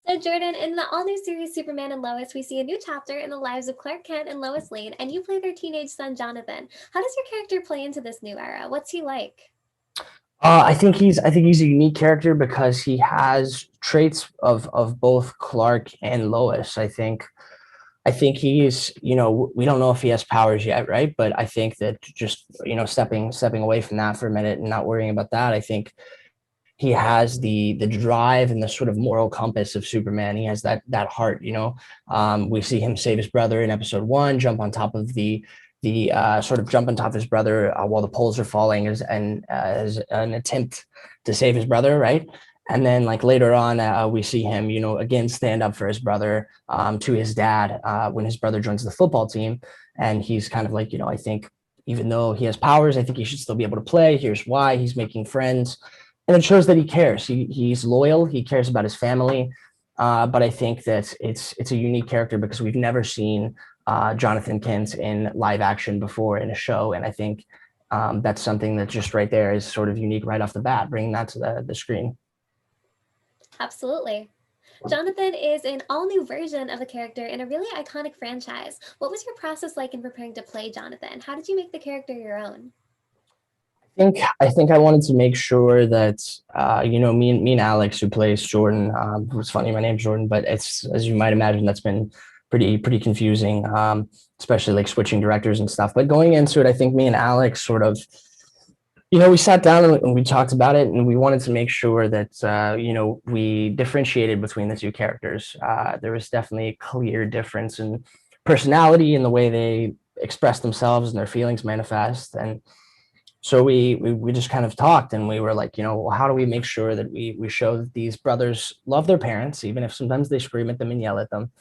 So Jordan, in the all-new series Superman and Lois, we see a new chapter in the lives of Clark Kent and Lois Lane, and you play their teenage son, Jonathan. How does your character play into this new era? What's he like? I think he's a unique character because he has traits of both Clark and Lois. I think he's, we don't know if he has powers yet, right? But I think that just, stepping away from that for a minute and not worrying about that, I think he has the drive and the sort of moral compass of Superman. He has that heart, We see him save his brother in episode one, jump on top of the sort of jump on top of his brother while the poles are falling as an attempt to save his brother, right? And then like later on, we see him, again stand up for his brother, to his dad, when his brother joins the football team, and he's kind of like, I think even though he has powers, I think he should still be able to play. Here's why: he's making friends, and it shows that he cares. He's loyal. He cares about his family. But I think that it's a unique character because we've never seen Jonathan Kent in live action before in a show, and I think that's something that just right there is sort of unique right off the bat, bringing that to the screen. Absolutely. Jonathan is an all-new version of a character in a really iconic franchise. What was your process like in preparing to play Jonathan? How did you make the character your own? I think I wanted to make sure that me and Alex, who plays Jordan, who's funny, my name's Jordan, but it's, as you might imagine, that's been pretty confusing, especially like switching directors and stuff. But going into it, I think me and Alex sort of, we sat down and we talked about it, and we wanted to make sure that we differentiated between the two characters. There was definitely a clear difference in personality and the way they express themselves and their feelings manifest. And so we just kind of talked, and we were like, well, how do we make sure that we show that these brothers love their parents, even if sometimes they scream at them and yell at them,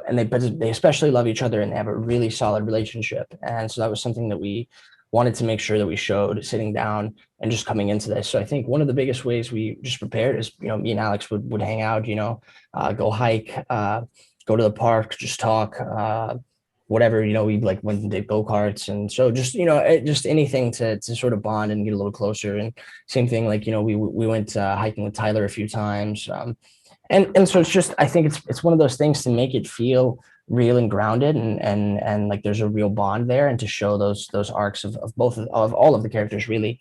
and they especially love each other and they have a really solid relationship. And so that was something that we wanted to make sure that we showed sitting down and just coming into this. So I think one of the biggest ways we just prepared is, me and Alex would hang out, go hike, go to the park, just talk, whatever, we like went and did go-karts. And so just, just anything to sort of bond and get a little closer. And same thing, like, we went hiking with Tyler a few times. And so it's just, I think it's one of those things to make it feel real and grounded, and like there's a real bond there, and to show those arcs of both of all of the characters really.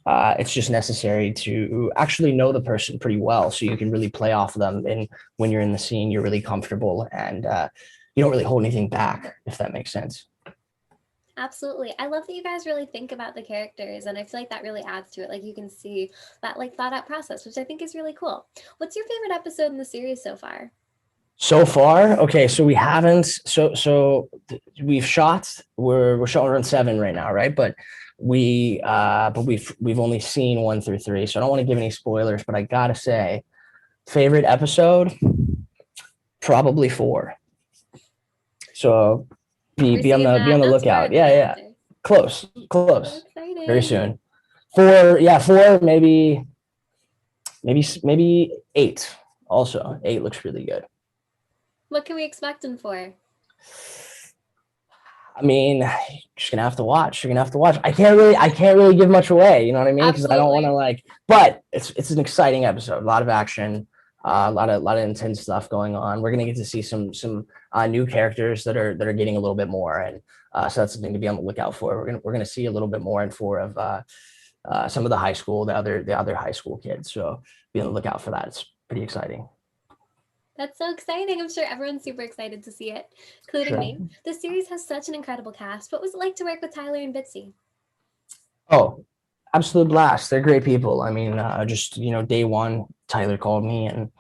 It's just necessary to actually know the person pretty well, so you can really play off of them, and when you're in the scene you're really comfortable, and you don't really hold anything back, if that makes sense. Absolutely. I love that you guys really think about the characters, and I feel like that really adds to it. Like you can see that like thought out process, which I think is really cool. What's your favorite episode in the series so far? So far, okay, so we haven't, we've shot, we're shot around 7 right now, right? But we've only seen 1 through 3, so I don't want to give any spoilers, but I gotta say, favorite episode, probably 4. So be on the That's lookout. worth the Yeah, yeah. answer. So Close. Very exciting. soon. 4, yeah, 4, maybe 8. Also, 8 looks really good. What can we expect him for? I mean, you're just gonna have to watch. You're gonna have to watch. I can't really give much away. You know what I mean? Because I don't want to Absolutely. like. But it's an exciting episode. A lot of action, a lot of intense stuff going on. We're gonna get to see some new characters that are getting a little bit more, and so that's something to be on the lookout for. We're gonna see a little bit more in 4 of some of the other high school kids. So be on the lookout for that. It's pretty exciting. That's so exciting. I'm sure everyone's super excited to see it, including Sure. me. The series has such an incredible cast. What was it like to work with Tyler and Bitsy? Oh, absolute blast. They're great people. I mean, just day one, Tyler called me, and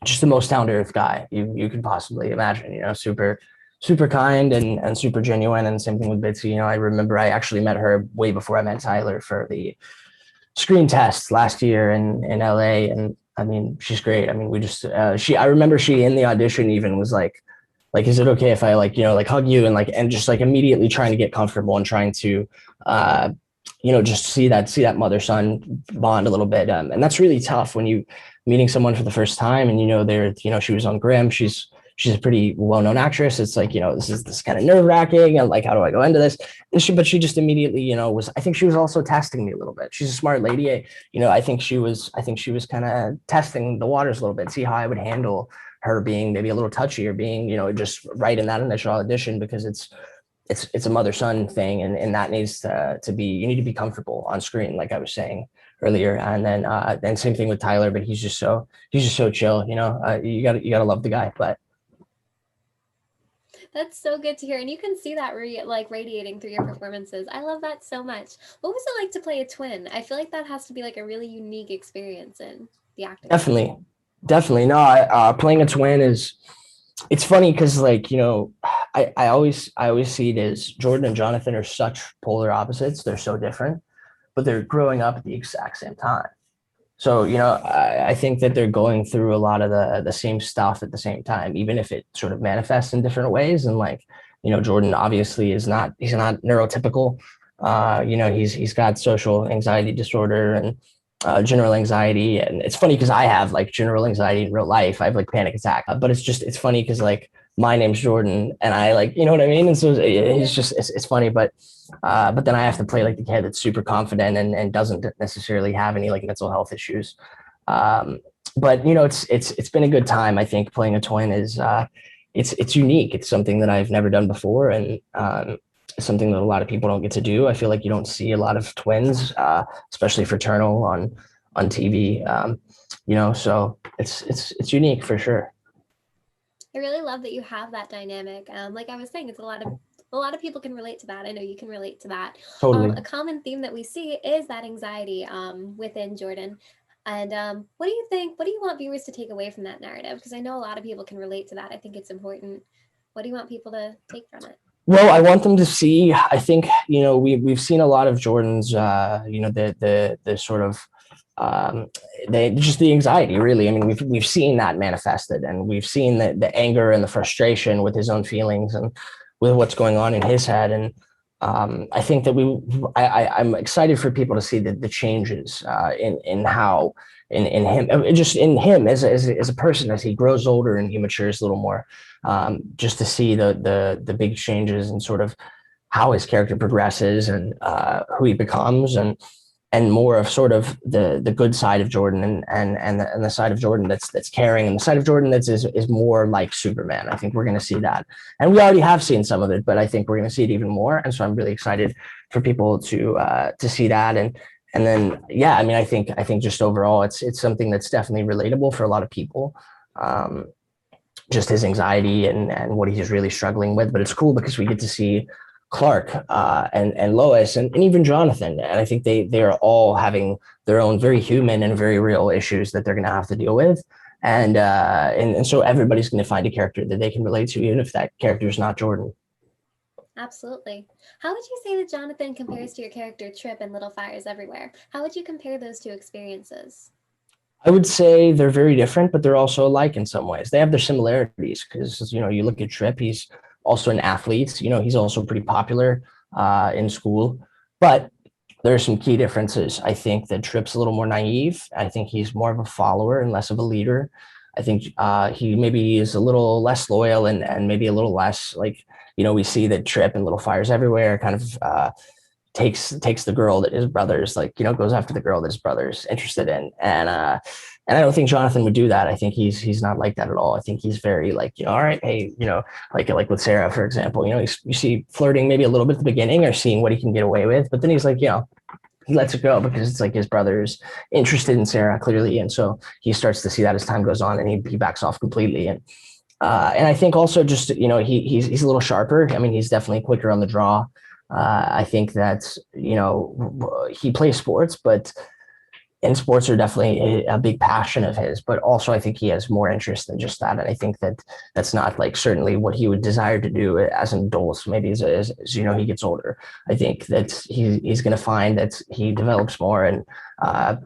just the most down to earth guy you could possibly imagine. Super kind and super genuine. And same thing with Bitsy. I remember I actually met her way before I met Tyler for the screen test last year in LA, and I mean, she's great. I mean, we just she I remember she in the audition even was like, is it okay if I like like hug you, and just like immediately trying to get comfortable and trying to uh just see that mother son bond a little bit, and that's really tough when you meeting someone for the first time, and they're she was on Grimm, she's she's a pretty well-known actress. It's like, this is this kind of nerve-wracking, and like, how do I go into this? But she just immediately, I think she was also testing me a little bit. She's a smart lady. I think she was kind of testing the waters a little bit, see how I would handle her being maybe a little touchy, or being, just right in that initial audition, because it's a mother son thing, and that needs to be, you need to be comfortable on screen, like I was saying earlier. And then same thing with Tyler, but he's just so chill. You gotta love the guy. But That's so good to hear, and you can see that like radiating through your performances. I love that so much. What was it like to play a twin? I feel like that has to be like a really unique experience in the acting world. definitely, definitely, no, playing a twin is, it's funny because, like, I always see it as Jordan and Jonathan are such polar opposites. They're so different, but they're growing up at the exact same time. So, I think that they're going through a lot of the same stuff at the same time, even if it sort of manifests in different ways. And, like, Jordan obviously he's not neurotypical. He's got social anxiety disorder, and general anxiety. And it's funny because I have like general anxiety in real life. I have like panic attack, but it's funny because, like, my name's Jordan, and I, like, what I mean? And so it's Yeah. just, it's funny, but then I have to play like the kid that's super confident, and doesn't necessarily have any like mental health issues. Um, but it's been a good time. I think playing a twin is, it's unique. It's something that I've never done before, and something that a lot of people don't get to do. I feel like you don't see a lot of twins, especially fraternal, on TV. So it's unique for sure. I really love that you have that dynamic. Like I was saying, it's a lot of people can relate to that. I know you can relate to that. Totally. A common theme that we see is that anxiety within Jordan. And what do you think? What do you want viewers to take away from that narrative? Because I know a lot of people can relate to that. I think it's important. What do you want people to take from it? Well, I want them to see. I think, we've seen a lot of Jordan's, the sort of, um, just the anxiety. Really, I mean, we've seen that manifested, and we've seen the anger and the frustration with his own feelings, and with what's going on in his head. And I think that I'm excited for people to see the changes, in how, in him, just in him as a person, as he grows older and he matures a little more, just to see the big changes, and sort of how his character progresses, and who he becomes, and more of sort of the good side of Jordan, and the side of Jordan that's caring, and the side of Jordan is more like Superman. I think we're going to see that, and we already have seen some of it, but I think we're going to see it even more. And so I'm really excited for people to see that. And then, yeah, I mean, I think just overall, it's something that's definitely relatable for a lot of people. Um, just his anxiety, and what he's really struggling with. But it's cool because we get to see Clark, and Lois, and even Jonathan. And I think they are all having their own very human and very real issues that they're going to have to deal with. And so everybody's going to find a character that they can relate to, even if that character is not Jordan. Absolutely. How would you say that Jonathan compares to your character Trip in Little Fires Everywhere? How would you compare those two experiences? I would say they're very different, but they're also alike in some ways. They have their similarities because, you look at Trip, he's also an athlete. He's also pretty popular, in school, but there are some key differences. I think that Trip's a little more naive. I think he's more of a follower and less of a leader. I think, he maybe is a little less loyal, and maybe a little less like, we see that Trip and Little Fires Everywhere kind of, takes the girl that his brother's, like, goes after the girl that his brother's interested in. And I don't think Jonathan would do that. I think he's not like that at all. I think he's very, like, all right, hey, like with Sarah, for example, you see flirting maybe a little bit at the beginning, or seeing what he can get away with, but then he's like, he lets it go because it's like his brother's interested in Sarah, clearly. And so he starts to see that as time goes on, and he backs off completely. And I think also, just, he's a little sharper. I mean, he's definitely quicker on the draw. I think that, he plays sports, but and sports are definitely a big passion of his, but also I think he has more interest than just that. And I think that that's not, like, certainly what he would desire to do as an adult. Maybe as he gets older, I think that he's going to find that he develops more, and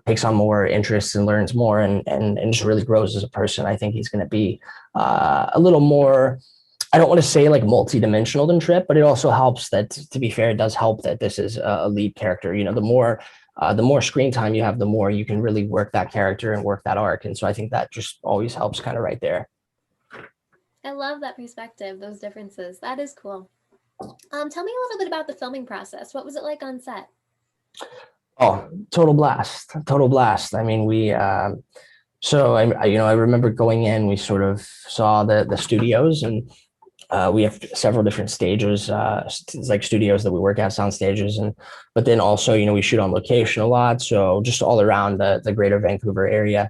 takes on more interests, and learns more, and just really grows as a person. I think he's going to be, a little more, I don't want to say like multi-dimensional than Trip, but it also helps that, to be fair, it does help that this is a lead character. The more screen time you have, the more you can really work that character and work that arc. And so I think that just always helps, kind of right there. I love that perspective, those differences. That is cool. Tell me a little bit about the filming process. What was it like on set? Oh, total blast, total blast. I mean, so I remember going in, we sort of saw the studios, and we have several different stages, like studios that we work at, sound stages, and but then also, we shoot on location a lot, so just all around the greater Vancouver area.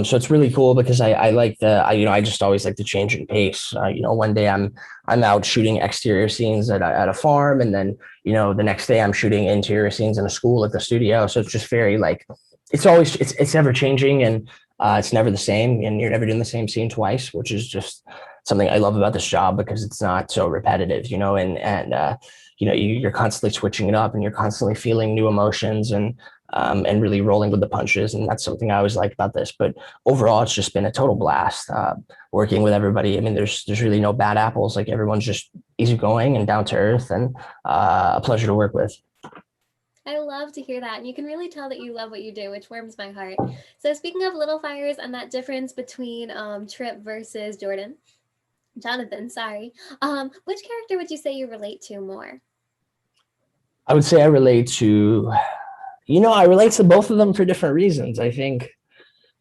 So it's really cool because I like I just always like to change in pace. One day I'm out shooting exterior scenes at a farm, and then the next day I'm shooting interior scenes in a school at the studio. So it's just very like it's ever changing, and it's never the same, and you're never doing the same scene twice, which is just something I love about this job because it's not so repetitive, you're constantly switching it up, and you're constantly feeling new emotions, and really rolling with the punches. And that's something I always like about this. But overall, it's just been a total blast working with everybody. I mean, there's really no bad apples. Like everyone's just easygoing and down to earth, and a pleasure to work with. I love to hear that. And you can really tell that you love what you do, which warms my heart. So, speaking of Little Fires and that difference between Trip versus Jonathan, sorry. Which character would you say you relate to more? I would say I relate to, I relate to both of them for different reasons. I think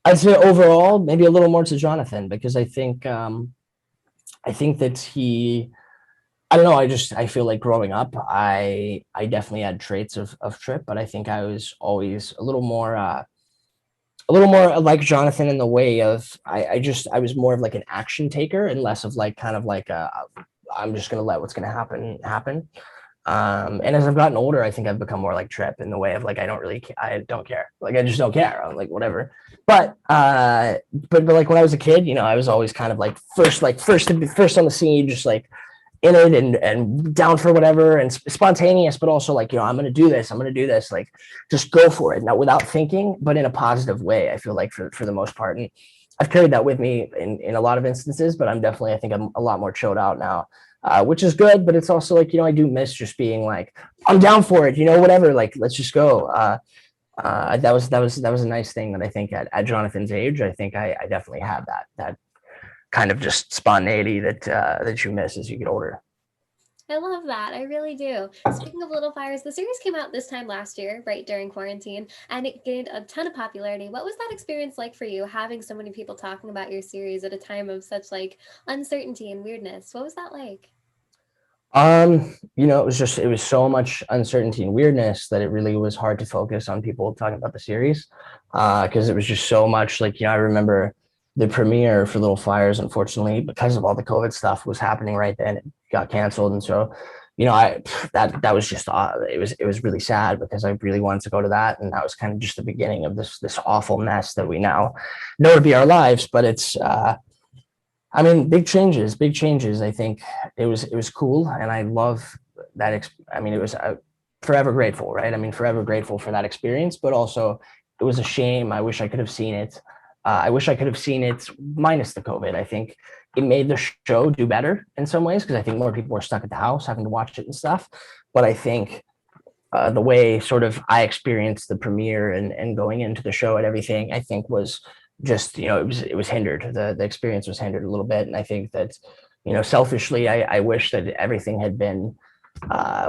I'd say overall, maybe a little more to Jonathan because I think that I don't know. I feel like growing up, I definitely had traits of Trip, but I think I was always a little more like Jonathan in the way of I was more of like an action taker and less of like kind of like I'm just gonna let what's gonna happen. And as I've gotten older, I think I've become more like Trip in the way of like I don't care. Like I just don't care. I'm like whatever. But like when I was a kid, I was always kind of like first on the scene, just like in it and down for whatever and spontaneous, but also like, I'm going to do this. I'm going to do this. Like just go for it. Now without thinking, but in a positive way, I feel like for the most part. And I've carried that with me in a lot of instances, but I think I'm a lot more chilled out now, which is good. But it's also like, I do miss just being like, I'm down for it, whatever, like, let's just go. That was a nice thing that I think at Jonathan's age, I think I definitely had that kind of just spontaneity that you miss as you get older. I love that. I really do. Speaking of Little Fires, the series came out this time last year, right during quarantine, and it gained a ton of popularity. What was that experience like for you, having so many people talking about your series at a time of such like uncertainty and weirdness? What was that like? It was so much uncertainty and weirdness that it really was hard to focus on people talking about the series. Because it was just so much like, I remember the premiere for Little Fires, unfortunately, because of all the COVID stuff was happening right then, it got canceled. And so, I that was just it was really sad because I really wanted to go to that. And that was kind of just the beginning of this awful mess that we now know to be our lives. But I mean, big changes, big changes. I think it was cool, and I love that. I mean, it was forever grateful, right? I mean, forever grateful for that experience, but also it was a shame. I wish I could have seen it. I wish I could have seen it minus the COVID. I think it made the show do better in some ways because I think more people were stuck at the house having to watch it and stuff. But I think the way sort of I experienced the premiere and going into the show and everything, I think was just it was hindered. The experience was hindered a little bit, and I think that selfishly, I wish that everything had been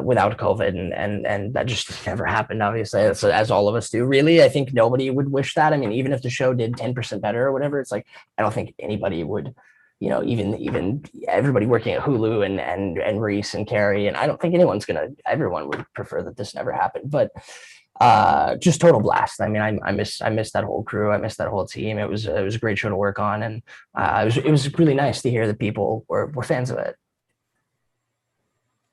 without COVID, and that just never happened. Obviously, as all of us do. Really, I think nobody would wish that. I mean, even if the show did 10% better or whatever, it's like I don't think anybody would. Even everybody working at Hulu and Reese and Carrie, and I don't think everyone would prefer that this never happened. But just total blast. I mean, I miss that whole crew. I miss that whole team. It was a great show to work on, and it was really nice to hear that people were fans of it.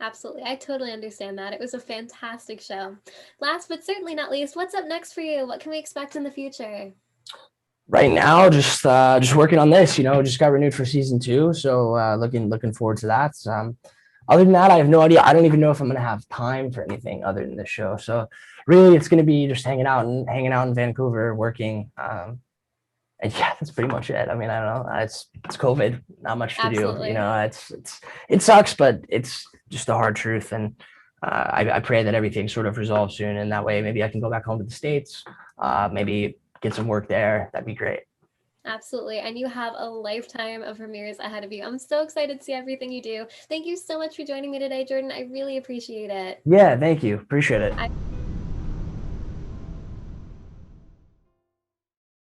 Absolutely. I totally understand that. It was a fantastic show. Last but certainly not least, what's up next for you? What can we expect in the future? Right now, just working on this. Just got renewed for season two, so looking forward to that. Other than that, I have no idea. I don't even know if I'm gonna have time for anything other than this show. So really, it's gonna be just hanging out in Vancouver, working. And yeah, that's pretty much it. I mean, I don't know. It's COVID, not much to do. Absolutely. It sucks, but it's just a hard truth. And I pray that everything sort of resolves soon, and that way maybe I can go back home to the States, maybe get some work there. That'd be great. Absolutely. And you have a lifetime of premieres ahead of you. I'm so excited to see everything you do. Thank you so much for joining me today, Jordan. I really appreciate it. Yeah, thank you. Appreciate it. I